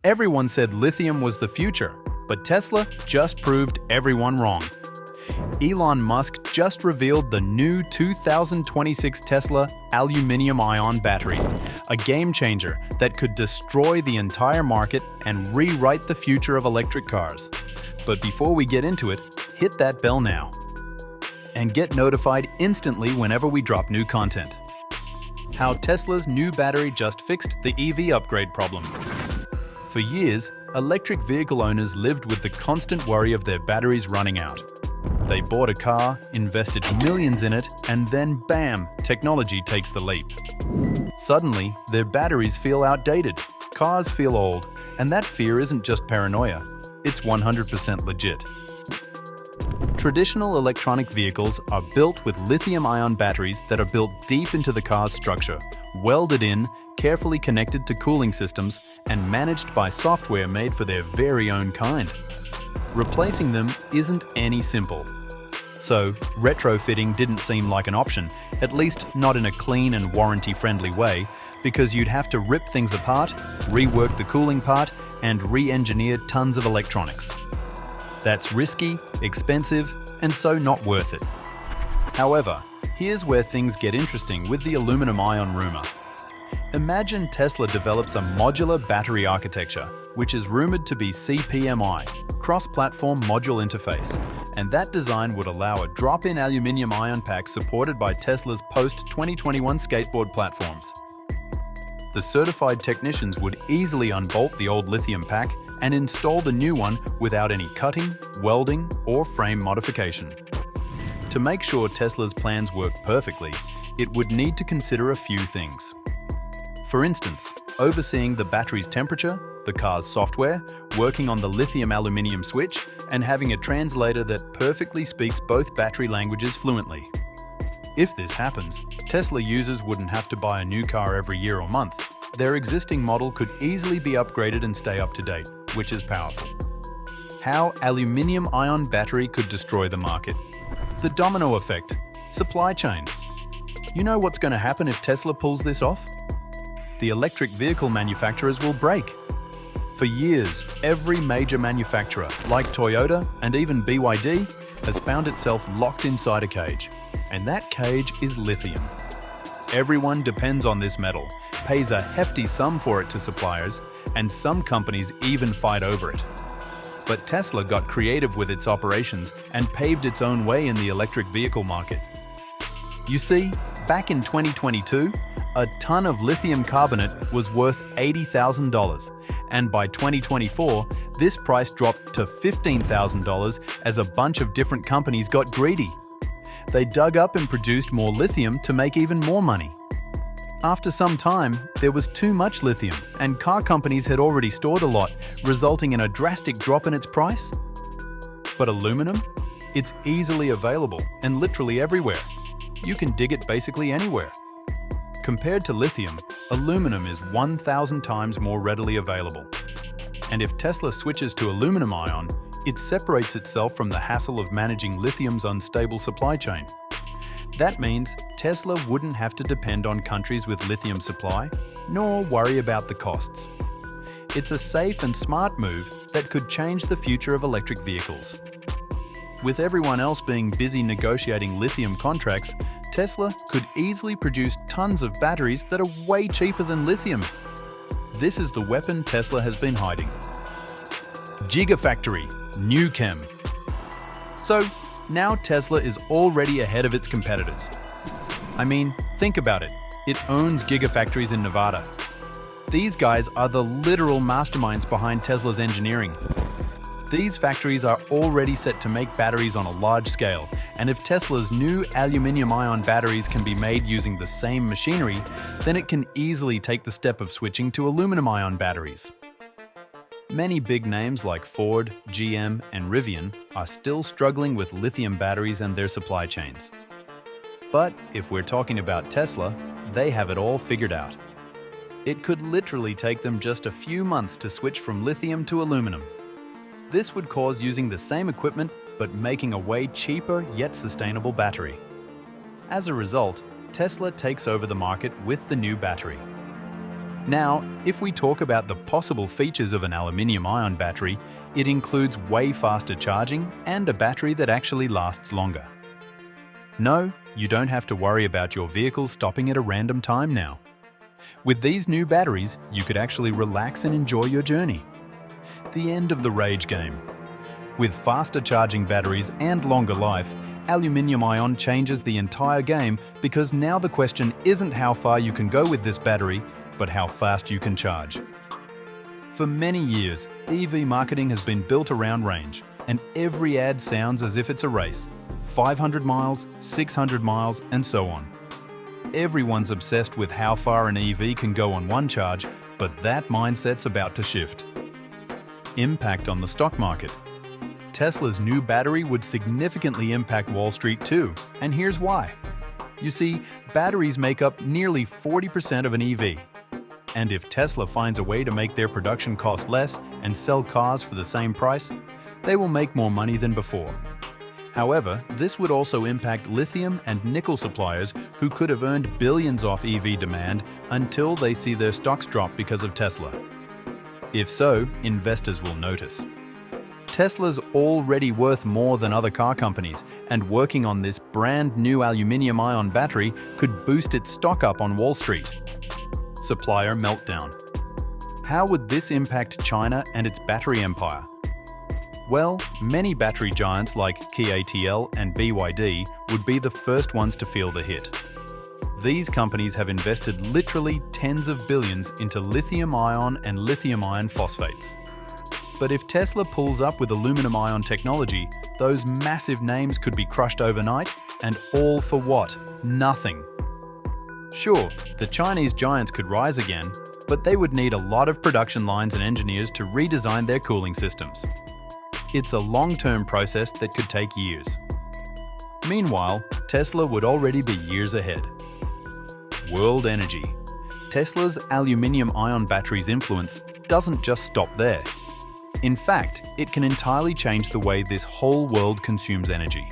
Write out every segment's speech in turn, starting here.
Everyone said lithium was the future, but Tesla just proved everyone wrong. Elon Musk just revealed the new 2026 Tesla Aluminium-Ion Battery, a game changer that could destroy the entire market and rewrite the future of electric cars. But before we get into it, hit that bell now and get notified instantly whenever we drop new content. How Tesla's new battery just fixed the EV upgrade problem. For years, electric vehicle owners lived with the constant worry of their batteries running out. They bought a car, invested millions in it, and then bam, technology takes the leap. Suddenly, their batteries feel outdated, cars feel old, and that fear isn't just paranoia, it's 100% legit. Traditional electronic vehicles are built with lithium-ion batteries that are built deep into the car's structure, welded in, carefully connected to cooling systems, and managed by software made for their very own kind. Replacing them isn't any simple. So, retrofitting didn't seem like an option, at least not in a clean and warranty-friendly way, because you'd have to rip things apart, rework the cooling part, and re-engineer tons of electronics. That's risky, expensive, and so not worth it. However, here's where things get interesting with the aluminum-ion rumor. Imagine Tesla develops a modular battery architecture, which is rumored to be CPMI, cross-platform module interface, and that design would allow a drop-in aluminium-ion pack supported by Tesla's post-2021 skateboard platforms. The certified technicians would easily unbolt the old lithium pack and install the new one without any cutting, welding, or frame modification. To make sure Tesla's plans work perfectly, it would need to consider a few things. For instance, overseeing the battery's temperature, the car's software, working on the lithium-aluminium switch, and having a translator that perfectly speaks both battery languages fluently. If this happens, Tesla users wouldn't have to buy a new car every year or month. Their existing model could easily be upgraded and stay up to date, which is powerful. How aluminium-ion battery could destroy the market. The domino effect. Supply chain. You know what's going to happen if Tesla pulls this off? The electric vehicle manufacturers will break. For years, every major manufacturer, like Toyota and even BYD, has found itself locked inside a cage. And that cage is lithium. Everyone depends on this metal, pays a hefty sum for it to suppliers, and some companies even fight over it. But Tesla got creative with its operations and paved its own way in the electric vehicle market. You see, back in 2022, a ton of lithium carbonate was worth $80,000, and by 2024, this price dropped to $15,000 as a bunch of different companies got greedy. They dug up and produced more lithium to make even more money. After some time, there was too much lithium, and car companies had already stored a lot, resulting in a drastic drop in its price. But aluminum? It's easily available and literally everywhere. You can dig it basically anywhere. Compared to lithium, aluminum is 1,000 times more readily available. And if Tesla switches to aluminum-ion, it separates itself from the hassle of managing lithium's unstable supply chain. That means Tesla wouldn't have to depend on countries with lithium supply, nor worry about the costs. It's a safe and smart move that could change the future of electric vehicles. With everyone else being busy negotiating lithium contracts, Tesla could easily produce tons of batteries that are way cheaper than lithium. This is the weapon Tesla has been hiding. Gigafactory, new chem. So, now Tesla is already ahead of its competitors. I mean, think about it. It owns Gigafactories in Nevada. These guys are the literal masterminds behind Tesla's engineering. These factories are already set to make batteries on a large scale, and if Tesla's new aluminium-ion batteries can be made using the same machinery, then it can easily take the step of switching to aluminum-ion batteries. Many big names like Ford, GM, and Rivian are still struggling with lithium batteries and their supply chains. But if we're talking about Tesla, they have it all figured out. It could literally take them just a few months to switch from lithium to aluminum. This would cause using the same equipment, but making a way cheaper yet sustainable battery. As a result, Tesla takes over the market with the new battery. Now, if we talk about the possible features of an aluminium-ion battery, it includes way faster charging and a battery that actually lasts longer. No, you don't have to worry about your vehicle stopping at a random time now. With these new batteries, you could actually relax and enjoy your journey. The end of the rage game. With faster charging batteries and longer life, aluminium-ion changes the entire game because now the question isn't how far you can go with this battery, but how fast you can charge. For many years, EV marketing has been built around range, and every ad sounds as if it's a race. 500 miles, 600 miles, and so on. Everyone's obsessed with how far an EV can go on one charge, but that mindset's about to shift. Impact on the stock market. Tesla's new battery would significantly impact Wall Street too, and here's why. You see, batteries make up nearly 40% of an EV. And if Tesla finds a way to make their production cost less and sell cars for the same price, they will make more money than before. However, this would also impact lithium and nickel suppliers who could have earned billions off EV demand until they see their stocks drop because of Tesla. If so, investors will notice. Tesla's already worth more than other car companies, and working on this brand new aluminium-ion battery could boost its stock up on Wall Street. Supplier meltdown. How would this impact China and its battery empire? Well, many battery giants like KATL and BYD would be the first ones to feel the hit. These companies have invested literally tens of billions into lithium-ion and lithium iron phosphates. But if Tesla pulls up with aluminum-ion technology, those massive names could be crushed overnight, and all for what? Nothing. Sure, the Chinese giants could rise again, but they would need a lot of production lines and engineers to redesign their cooling systems. It's a long-term process that could take years. Meanwhile, Tesla would already be years ahead. World energy. Tesla's aluminium-ion battery's influence doesn't just stop there. In fact, it can entirely change the way this whole world consumes energy.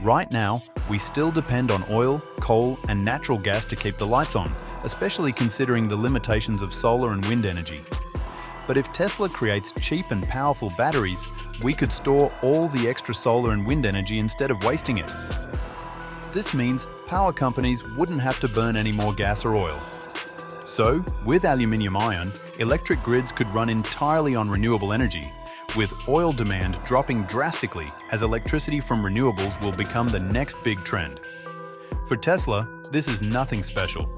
Right now, we still depend on oil, coal, and natural gas to keep the lights on, especially considering the limitations of solar and wind energy. But if Tesla creates cheap and powerful batteries, we could store all the extra solar and wind energy instead of wasting it. This means power companies wouldn't have to burn any more gas or oil. So, with aluminium-ion, electric grids could run entirely on renewable energy, with oil demand dropping drastically as electricity from renewables will become the next big trend. For Tesla, this is nothing special.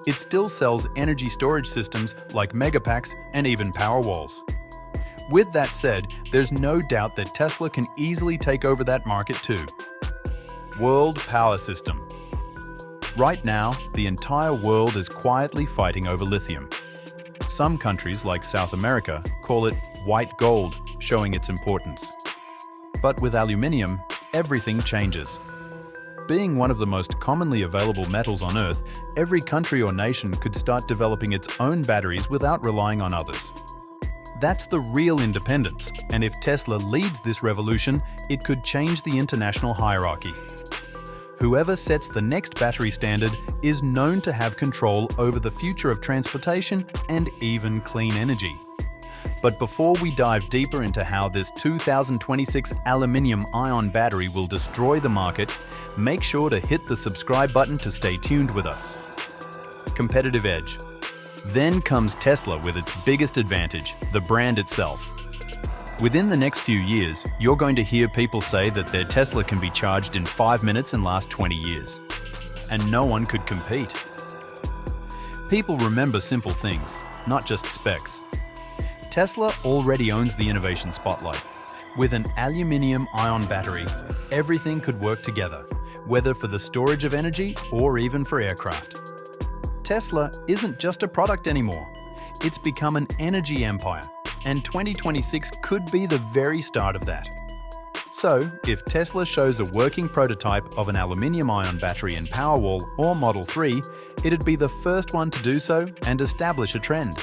It still sells energy storage systems like megapacks and even Powerwalls. With that said, there's no doubt that Tesla can easily take over that market too. World power system. Right now, the entire world is quietly fighting over lithium. Some countries, like South America, call it white gold, showing its importance. But with aluminium, everything changes. Being one of the most commonly available metals on Earth, every country or nation could start developing its own batteries without relying on others. That's the real independence, and if Tesla leads this revolution, it could change the international hierarchy. Whoever sets the next battery standard is known to have control over the future of transportation and even clean energy. But before we dive deeper into how this 2026 aluminium-ion battery will destroy the market, make sure to hit the subscribe button to stay tuned with us. Competitive edge. Then comes Tesla with its biggest advantage, the brand itself. Within the next few years, you're going to hear people say that their Tesla can be charged in 5 minutes and last 20 years. And no one could compete. People remember simple things, not just specs. Tesla already owns the innovation spotlight. With an aluminium-ion battery, everything could work together, whether for the storage of energy or even for aircraft. Tesla isn't just a product anymore. It's become an energy empire, and 2026 could be the very start of that. So, if Tesla shows a working prototype of an aluminium-ion battery in Powerwall or Model 3, it'd be the first one to do so and establish a trend.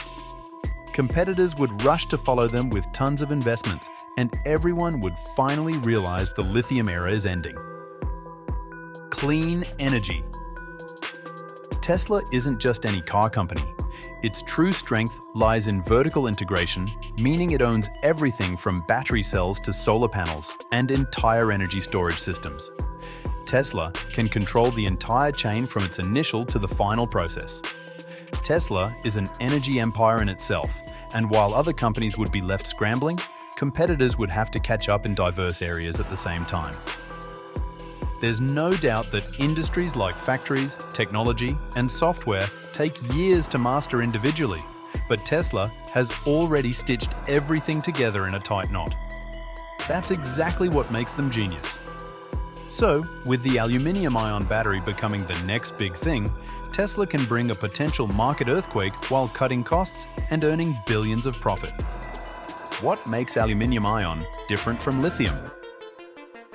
Competitors would rush to follow them with tons of investments, and everyone would finally realize the lithium era is ending. Clean energy. Tesla isn't just any car company. Its true strength lies in vertical integration, meaning it owns everything from battery cells to solar panels and entire energy storage systems. Tesla can control the entire chain from its initial to the final process. Tesla is an energy empire in itself, and while other companies would be left scrambling, competitors would have to catch up in diverse areas at the same time. There's no doubt that industries like factories, technology, and software take years to master individually, but Tesla has already stitched everything together in a tight knot. That's exactly what makes them genius. So, with the aluminium-ion battery becoming the next big thing, Tesla can bring a potential market earthquake while cutting costs and earning billions of profit. What makes aluminium-ion different from lithium?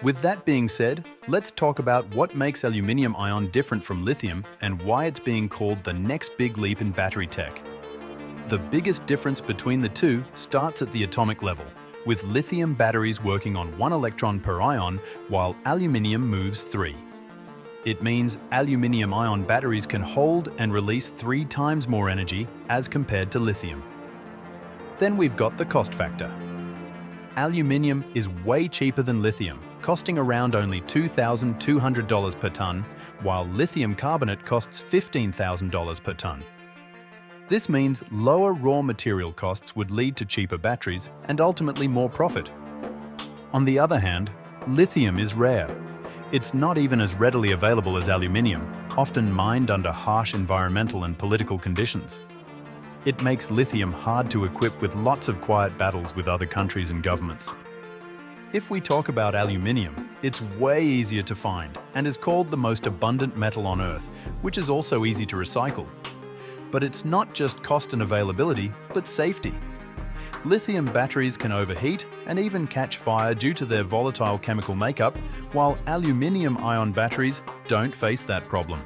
With that being said, let's talk about what makes aluminium-ion different from lithium and why it's being called the next big leap in battery tech. The biggest difference between the two starts at the atomic level, with lithium batteries working on 1 electron per ion, while aluminium moves 3. It means aluminium-ion batteries can hold and release 3 times more energy as compared to lithium. Then we've got the cost factor. Aluminium is way cheaper than lithium, costing around only $2,200 per ton, while lithium carbonate costs $15,000 per ton. This means lower raw material costs would lead to cheaper batteries and ultimately more profit. On the other hand, lithium is rare. It's not even as readily available as aluminium, often mined under harsh environmental and political conditions. It makes lithium hard to equip with lots of quiet battles with other countries and governments. If we talk about aluminium, it's way easier to find and is called the most abundant metal on Earth, which is also easy to recycle. But it's not just cost and availability, but safety. Lithium batteries can overheat and even catch fire due to their volatile chemical makeup, while aluminium-ion batteries don't face that problem.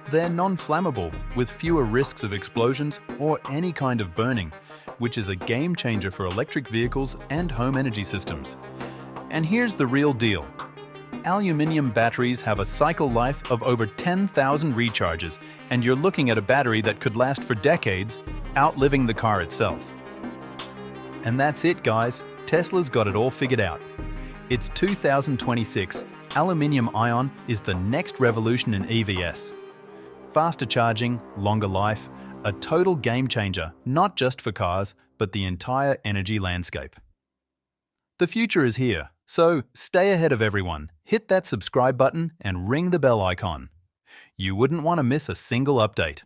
They're non-flammable, with fewer risks of explosions or any kind of burning, which is a game changer for electric vehicles and home energy systems. And here's the real deal. Aluminium batteries have a cycle life of over 10,000 recharges, and you're looking at a battery that could last for decades, outliving the car itself. And that's it, guys. Tesla's got it all figured out. It's 2026. Aluminium-ion is the next revolution in EVs. Faster charging, longer life, a total game changer, not just for cars, but the entire energy landscape. The future is here, so stay ahead of everyone. Hit that subscribe button and ring the bell icon. You wouldn't want to miss a single update.